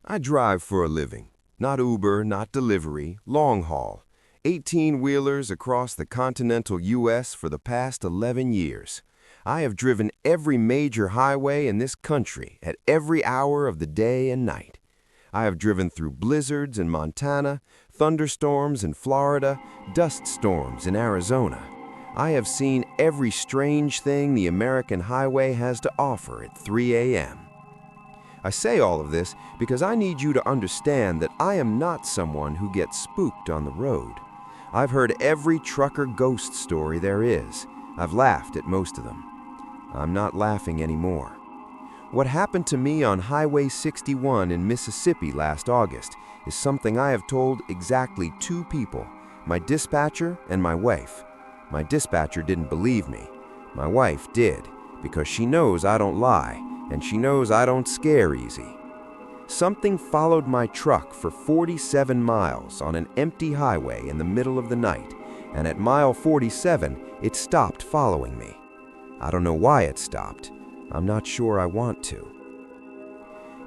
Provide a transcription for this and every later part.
I drive for a living. Not Uber, not delivery, long haul. 18-wheelers across the continental U.S. for the past 11 years. I have driven every major highway in this country at every hour of the day and night. I have driven through blizzards in Montana, thunderstorms in Florida, dust storms in Arizona. I have seen every strange thing the American highway has to offer at 3 a.m. I say all of this because I need you to understand that I am not someone who gets spooked on the road. I've heard every trucker ghost story there is. I've laughed at most of them. I'm not laughing anymore. What happened to me on Highway 61 in Mississippi last August is something I have told exactly two people, my dispatcher and my wife. My dispatcher didn't believe me. My wife did, because she knows I don't lie, and she knows I don't scare easy. Something followed my truck for 47 miles on an empty highway in the middle of the night, and at mile 47, it stopped following me. I don't know why it stopped. I'm not sure I want to.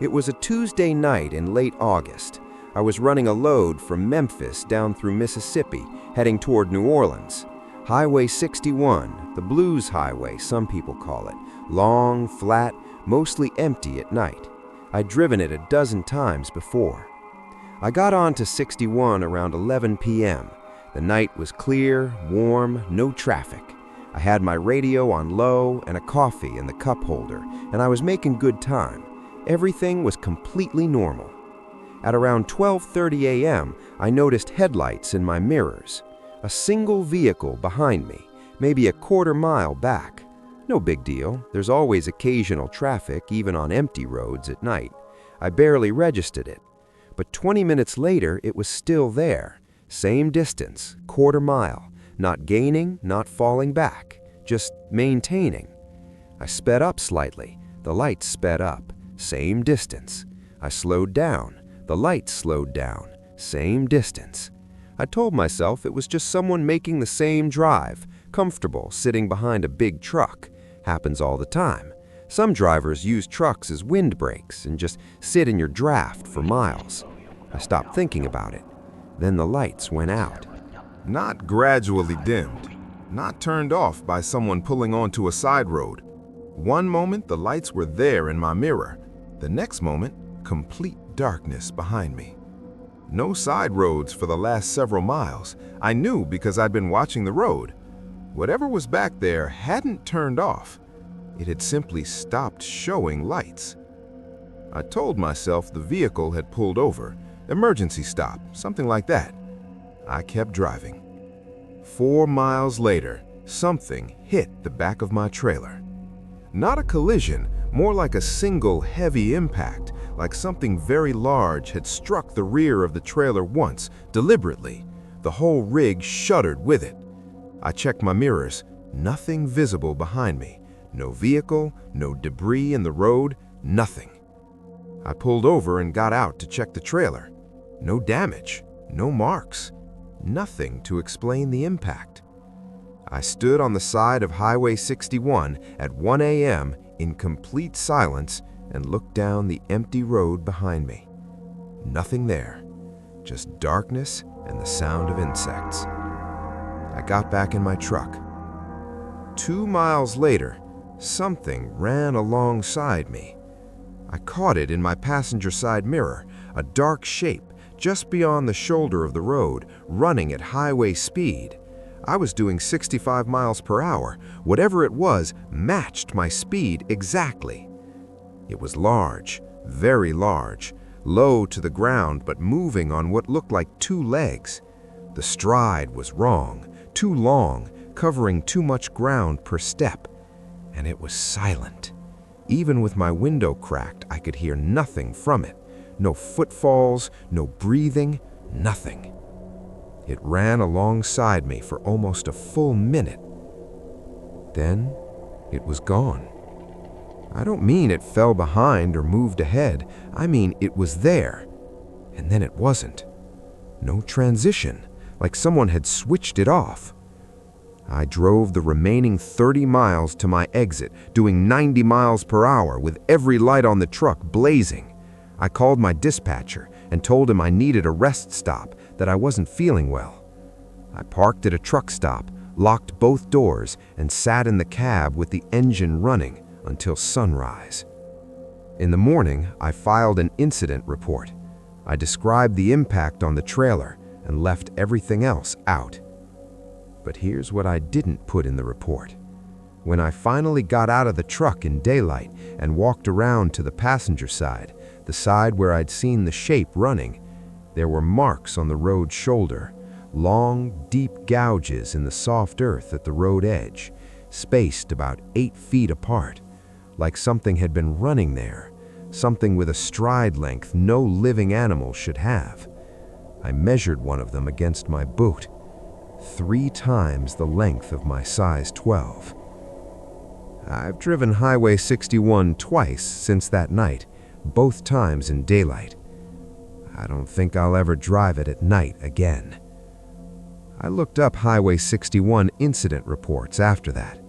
It was a Tuesday night in late August. I was running a load from Memphis down through Mississippi, heading toward New Orleans. Highway 61, the Blues Highway, some people call it. Long, flat, mostly empty at night. I'd driven it a dozen times before. I got on to 61 around 11 p.m. The night was clear, warm, no traffic. I had my radio on low and a coffee in the cup holder, and I was making good time. Everything was completely normal. At around 12:30 a.m., I noticed headlights in my mirrors. A single vehicle behind me, maybe a quarter mile back. No big deal. There's always occasional traffic, even on empty roads at night. I barely registered it. But 20 minutes later, it was still there. Same distance, quarter mile. Not gaining, not falling back. Just maintaining. I sped up slightly. The lights sped up. Same distance. I slowed down. The lights slowed down. Same distance. I told myself it was just someone making the same drive, comfortable sitting behind a big truck. Happens all the time. Some drivers use trucks as windbreaks and just sit in your draft for miles. I stopped thinking about it. Then the lights went out. Not gradually dimmed, not turned off by someone pulling onto a side road. One moment the lights were there in my mirror. The next moment, complete darkness behind me. No side roads for the last several miles. I knew because I'd been watching the road. Whatever was back there hadn't turned off. It had simply stopped showing lights. I told myself the vehicle had pulled over, emergency stop, something like that. I kept driving. 4 miles later, something hit the back of my trailer. Not a collision, more like a single heavy impact, like something very large had struck the rear of the trailer once, deliberately. The whole rig shuddered with it. I checked my mirrors. Nothing visible behind me. No vehicle, no debris in the road, nothing. I pulled over and got out to check the trailer. No damage, no marks, nothing to explain the impact. I stood on the side of Highway 61 at 1 a.m. in complete silence and looked down the empty road behind me. Nothing there, just darkness and the sound of insects. I got back in my truck. 2 miles later, something ran alongside me. I caught it in my passenger side mirror, a dark shape just beyond the shoulder of the road, running at highway speed. I was doing 65 miles per hour. Whatever it was matched my speed exactly. It was large, very large, low to the ground but moving on what looked like 2 legs. The stride was wrong, too long, covering too much ground per step. And it was silent. Even with my window cracked, I could hear nothing from it. No footfalls, no breathing, nothing. It ran alongside me for almost a full minute. Then it was gone. I don't mean it fell behind or moved ahead. I mean it was there, and then it wasn't. No transition, like someone had switched it off. I drove the remaining 30 miles to my exit, doing 90 miles per hour with every light on the truck blazing. I called my dispatcher and told him I needed a rest stop, that I wasn't feeling well. I parked at a truck stop, locked both doors, and sat in the cab with the engine running until sunrise. In the morning, I filed an incident report. I described the impact on the trailer and left everything else out. But here's what I didn't put in the report. When I finally got out of the truck in daylight and walked around to the passenger side, the side where I'd seen the shape running, there were marks on the road shoulder, long, deep gouges in the soft earth at the road edge, spaced about 8 feet apart, like something had been running there, something with a stride length no living animal should have. I measured one of them against my boot, 3 times the length of my size 12. I've driven Highway 61 twice since that night, both times in daylight. I don't think I'll ever drive it at night again. I looked up Highway 61 incident reports after that.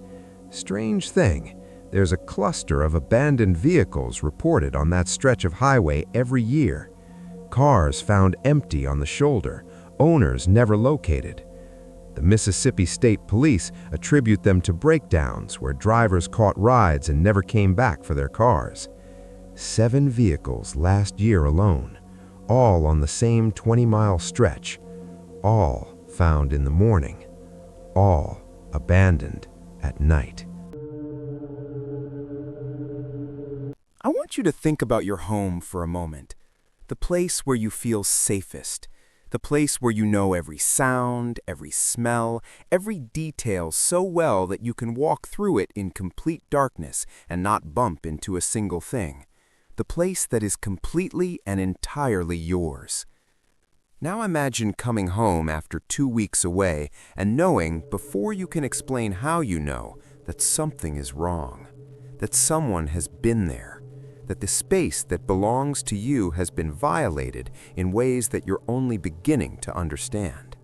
Strange thing, there's a cluster of abandoned vehicles reported on that stretch of highway every year. Cars found empty on the shoulder, owners never located. The Mississippi State Police attribute them to breakdowns where drivers caught rides and never came back for their cars. 7 vehicles last year alone, all on the same 20-mile stretch, all found in the morning, all abandoned at night. I want you to think about your home for a moment, the place where you feel safest, the place where you know every sound, every smell, every detail so well that you can walk through it in complete darkness and not bump into a single thing, the place that is completely and entirely yours. Now imagine coming home after 2 weeks away and knowing, before you can explain how you know, that something is wrong, that someone has been there, that the space that belongs to you has been violated in ways that you're only beginning to understand.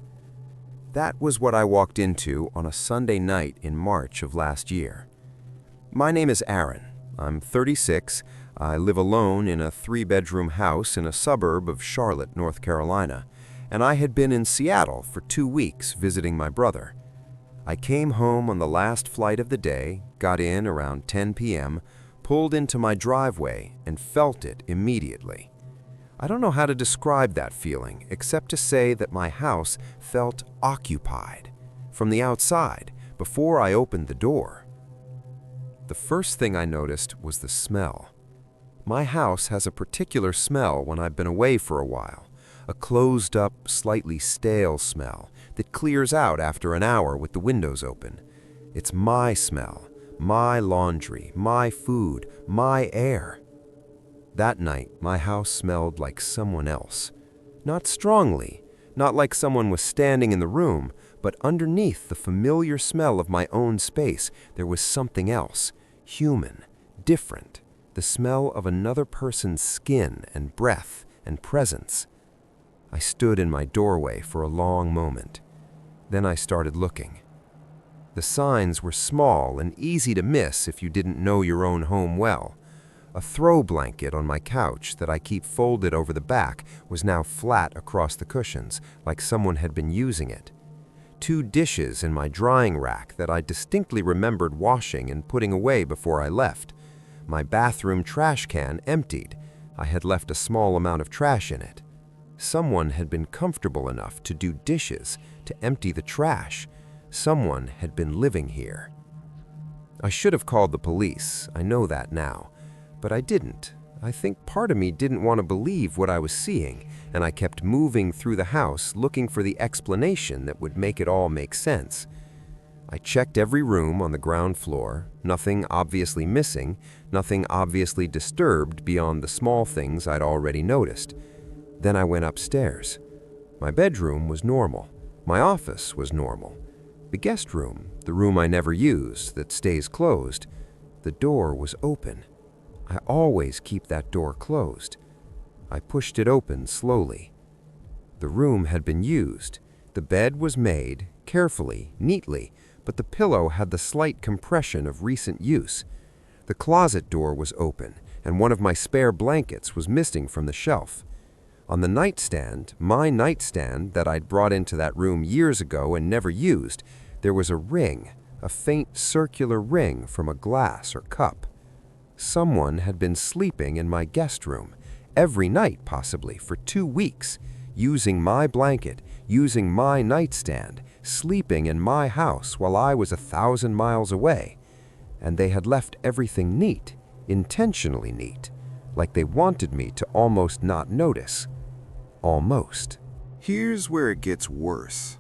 That was what I walked into on a Sunday night in March of last year. My name is Aaron. I'm 36. I live alone in a 3-bedroom house in a suburb of Charlotte, North Carolina, and I had been in Seattle for 2 weeks visiting my brother. I came home on the last flight of the day, got in around 10 p.m., pulled into my driveway, and felt it immediately. I don't know how to describe that feeling, except to say that my house felt occupied from the outside before I opened the door. The first thing I noticed was the smell. My house has a particular smell when I've been away for a while, a closed-up, slightly stale smell that clears out after an hour with the windows open. It's my smell, my laundry, my food, my air. That night, my house smelled like someone else. Not strongly, not like someone was standing in the room, but underneath the familiar smell of my own space, there was something else, human, different, the smell of another person's skin and breath and presence. I stood in my doorway for a long moment. Then I started looking. The signs were small and easy to miss if you didn't know your own home well. A throw blanket on my couch that I keep folded over the back was now flat across the cushions, like someone had been using it. 2 dishes in my drying rack that I distinctly remembered washing and putting away before I left. My bathroom trash can emptied. I had left a small amount of trash in it. Someone had been comfortable enough to do dishes, to empty the trash. Someone had been living here. I should have called the police, I know that now, but I didn't. I think part of me didn't want to believe what I was seeing, and I kept moving through the house looking for the explanation that would make it all make sense. I checked every room on the ground floor, nothing obviously missing, nothing obviously disturbed beyond the small things I'd already noticed. Then I went upstairs. My bedroom was normal. My office was normal. The guest room, the room I never use, that stays closed, the door was open. I always keep that door closed. I pushed it open slowly. The room had been used. The bed was made, carefully, neatly, but the pillow had the slight compression of recent use. The closet door was open, and one of my spare blankets was missing from the shelf. On the nightstand, my nightstand that I'd brought into that room years ago and never used, there was a ring, a faint circular ring from a glass or cup. Someone had been sleeping in my guest room, every night possibly, for 2 weeks, using my blanket, using my nightstand, sleeping in my house while I was 1,000 miles away. And they had left everything neat, intentionally neat, like they wanted me to almost not notice. Almost. Here's where it gets worse.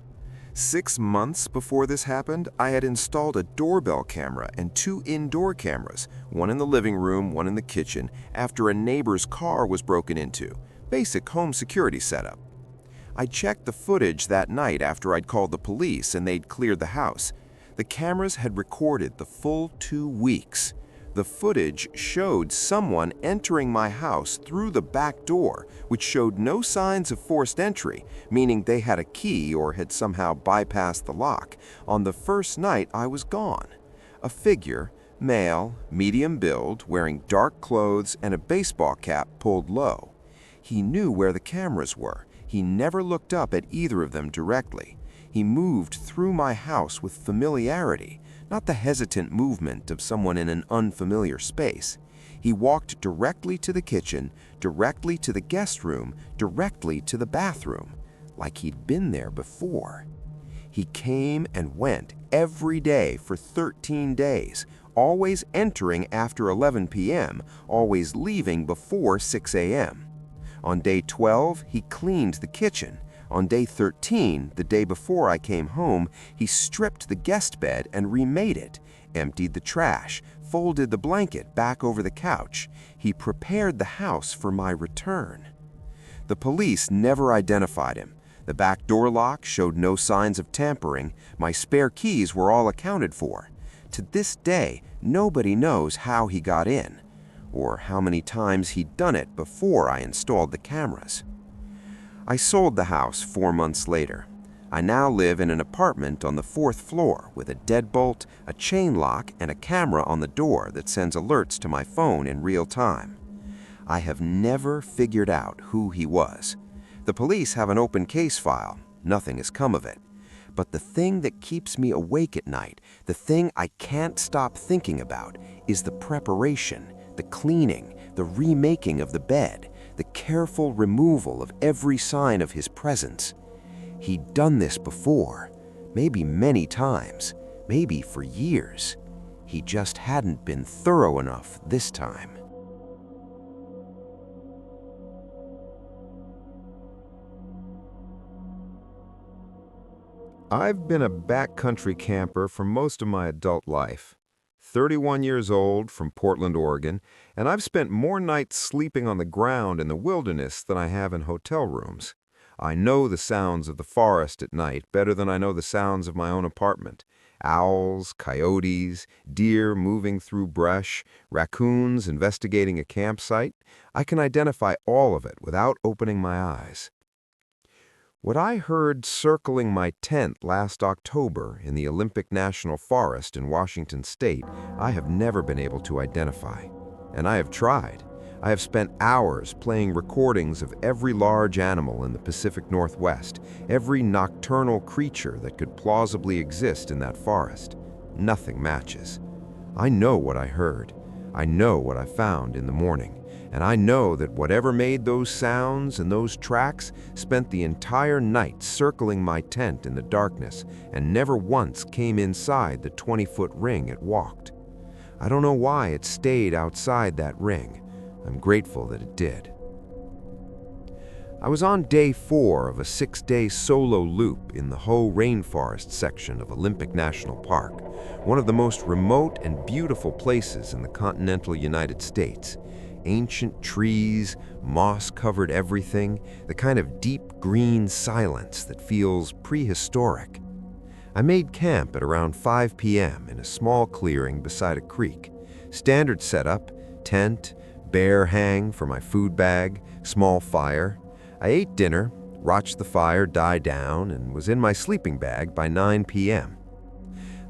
6 months before this happened, I had installed a doorbell camera and 2 indoor cameras, one in the living room, one in the kitchen, after a neighbor's car was broken into. Basic home security setup. I checked the footage that night after I'd called the police and they'd cleared the house. The cameras had recorded the full 2 weeks. The footage showed someone entering my house through the back door, which showed no signs of forced entry, meaning they had a key or had somehow bypassed the lock, on the first night I was gone. A figure, male, medium build, wearing dark clothes and a baseball cap pulled low. He knew where the cameras were. He never looked up at either of them directly. He moved through my house with familiarity, not the hesitant movement of someone in an unfamiliar space. He walked directly to the kitchen, directly to the guest room, directly to the bathroom, like he'd been there before. He came and went every day for 13 days, always entering after 11 p.m., always leaving before 6 a.m. On day 12, he cleaned the kitchen. On day 13, the day before I came home, he stripped the guest bed and remade it, emptied the trash, folded the blanket back over the couch. He prepared the house for my return. The police never identified him. The back door lock showed no signs of tampering. My spare keys were all accounted for. To this day, nobody knows how he got in, or how many times he'd done it before I installed the cameras. I sold the house 4 months later. I now live in an apartment on the 4th floor with a deadbolt, a chain lock, and a camera on the door that sends alerts to my phone in real time. I have never figured out who he was. The police have an open case file. Nothing has come of it. But the thing that keeps me awake at night, the thing I can't stop thinking about, is the preparation, the cleaning, the remaking of the bed, the careful removal of every sign of his presence. He'd done this before, maybe many times, maybe for years. He just hadn't been thorough enough this time. I've been a backcountry camper for most of my adult life. 31 years old, from Portland, Oregon, and I've spent more nights sleeping on the ground in the wilderness than I have in hotel rooms. I know the sounds of the forest at night better than I know the sounds of my own apartment. Owls, coyotes, deer moving through brush, raccoons investigating a campsite. I can identify all of it without opening my eyes. What I heard circling my tent last October in the Olympic National Forest in Washington State, I have never been able to identify. And I have tried. I have spent hours playing recordings of every large animal in the Pacific Northwest, every nocturnal creature that could plausibly exist in that forest. Nothing matches. I know what I heard. I know what I found in the morning. And I know that whatever made those sounds and those tracks spent the entire night circling my tent in the darkness and never once came inside the 20-foot ring it walked. I don't know why it stayed outside that ring. I'm grateful that it did. I was on day 4 of a 6-day solo loop in the Hoh Rainforest section of Olympic National Park, one of the most remote and beautiful places in the continental United States. Ancient trees, moss-covered everything, the kind of deep green silence that feels prehistoric. I made camp at around 5 p.m. in a small clearing beside a creek. Standard setup, tent, bear hang for my food bag, small fire. I ate dinner, watched the fire die down, and was in my sleeping bag by 9 p.m.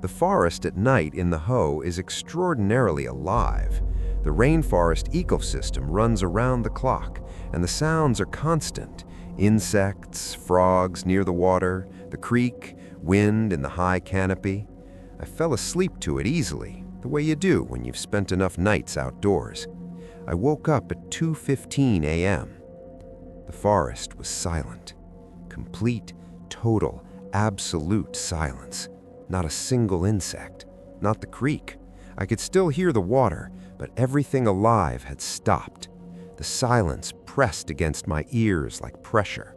The forest at night in the Hoh is extraordinarily alive. The rainforest ecosystem runs around the clock, and the sounds are constant. Insects, frogs near the water, the creek, wind in the high canopy. I fell asleep to it easily, the way you do when you've spent enough nights outdoors. I woke up at 2:15 a.m. The forest was silent. Complete, total, absolute silence. Not a single insect, not the creek. I could still hear the water, but everything alive had stopped. The silence pressed against my ears like pressure.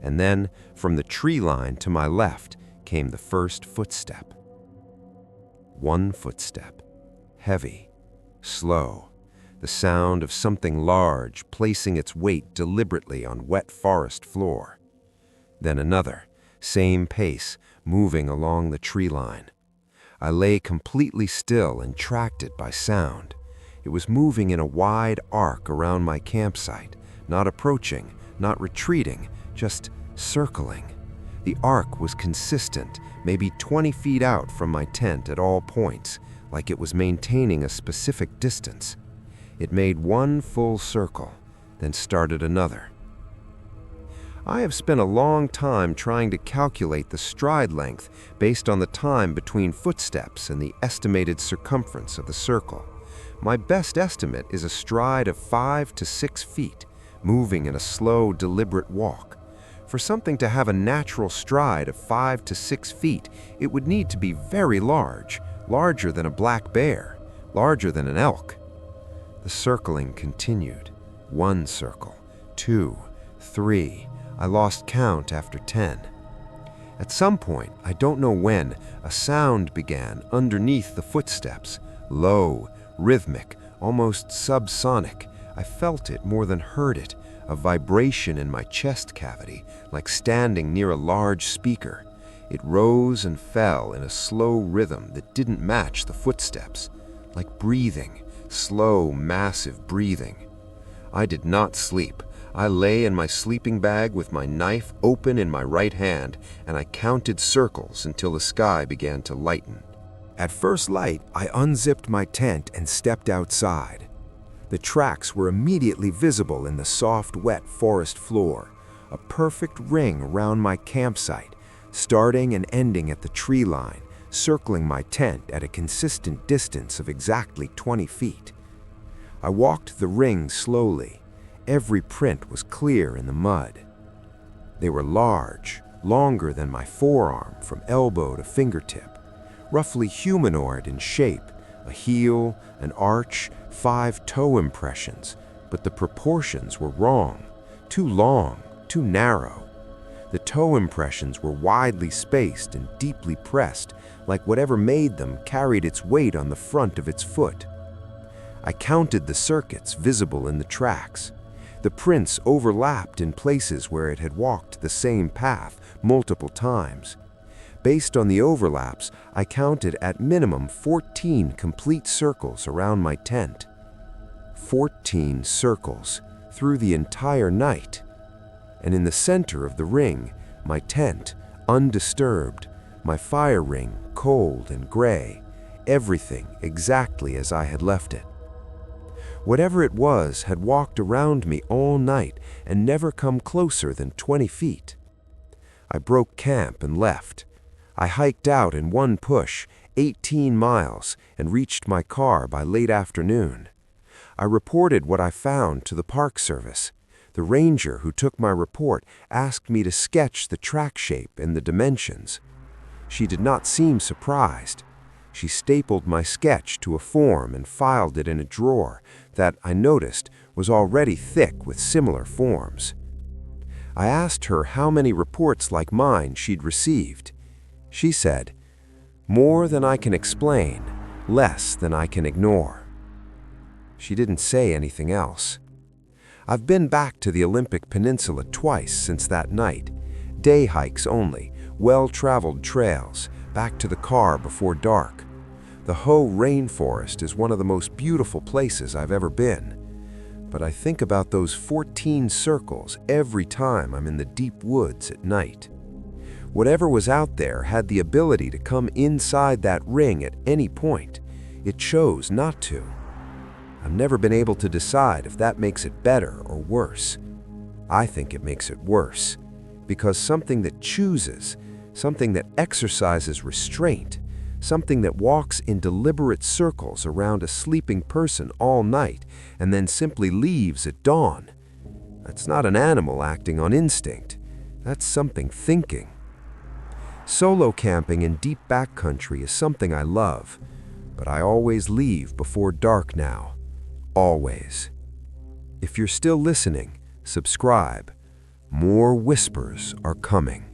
And then, from the tree line to my left, came the first footstep. One footstep. Heavy, slow. The sound of something large placing its weight deliberately on wet forest floor. Then another, same pace, moving along the tree line. I lay completely still and tracked it by sound. It was moving in a wide arc around my campsite, not approaching, not retreating, just circling. The arc was consistent, maybe 20 feet out from my tent at all points, like it was maintaining a specific distance. It made one full circle, then started another. I have spent a long time trying to calculate the stride length based on the time between footsteps and the estimated circumference of the circle. My best estimate is a stride of 5 to 6 feet, moving in a slow, deliberate walk. For something to have a natural stride of 5 to 6 feet, it would need to be very large, larger than a black bear, larger than an elk. The circling continued. 1 circle, 2, 3. I lost count after 10. At some point, I don't know when, a sound began underneath the footsteps. Low, rhythmic, almost subsonic. I felt it more than heard it, a vibration in my chest cavity, like standing near a large speaker. It rose and fell in a slow rhythm that didn't match the footsteps, like breathing, slow, massive breathing. I did not sleep. I lay in my sleeping bag with my knife open in my right hand, and I counted circles until the sky began to lighten. At first light, I unzipped my tent and stepped outside. The tracks were immediately visible in the soft, wet forest floor, a perfect ring around my campsite, starting and ending at the tree line, circling my tent at a consistent distance of exactly 20 feet. I walked the ring slowly. Every print was clear in the mud. They were large, longer than my forearm from elbow to fingertip, roughly humanoid in shape, a heel, an arch, 5 toe impressions, but the proportions were wrong, too long, too narrow. The toe impressions were widely spaced and deeply pressed, like whatever made them carried its weight on the front of its foot. I counted the circuits visible in the tracks. The prints overlapped in places where it had walked the same path multiple times. Based on the overlaps, I counted at minimum 14 complete circles around my tent. 14 circles through the entire night. And in the center of the ring, my tent, undisturbed, my fire ring, cold and gray, everything exactly as I had left it. Whatever it was had walked around me all night and never come closer than 20 feet. I broke camp and left. I hiked out in one push, 18 miles, and reached my car by late afternoon. I reported what I found to the Park Service. The ranger who took my report asked me to sketch the track shape and the dimensions. She did not seem surprised. She stapled my sketch to a form and filed it in a drawer that, I noticed, was already thick with similar forms. I asked her how many reports like mine she'd received. She said, "More than I can explain, less than I can ignore." She didn't say anything else. I've been back to the Olympic Peninsula twice since that night. Day hikes only, well-traveled trails, back to the car before dark. The Hoh rainforest is one of the most beautiful places I've ever been. But I think about those 14 circles every time I'm in the deep woods at night. Whatever was out there had the ability to come inside that ring at any point. It chose not to. I've never been able to decide if that makes it better or worse. I think it makes it worse, because something that chooses, something that exercises restraint, something that walks in deliberate circles around a sleeping person all night and then simply leaves at dawn, that's not an animal acting on instinct. That's something thinking. Solo camping in deep backcountry is something I love, but I always leave before dark now. Always. If you're still listening, subscribe. More whispers are coming.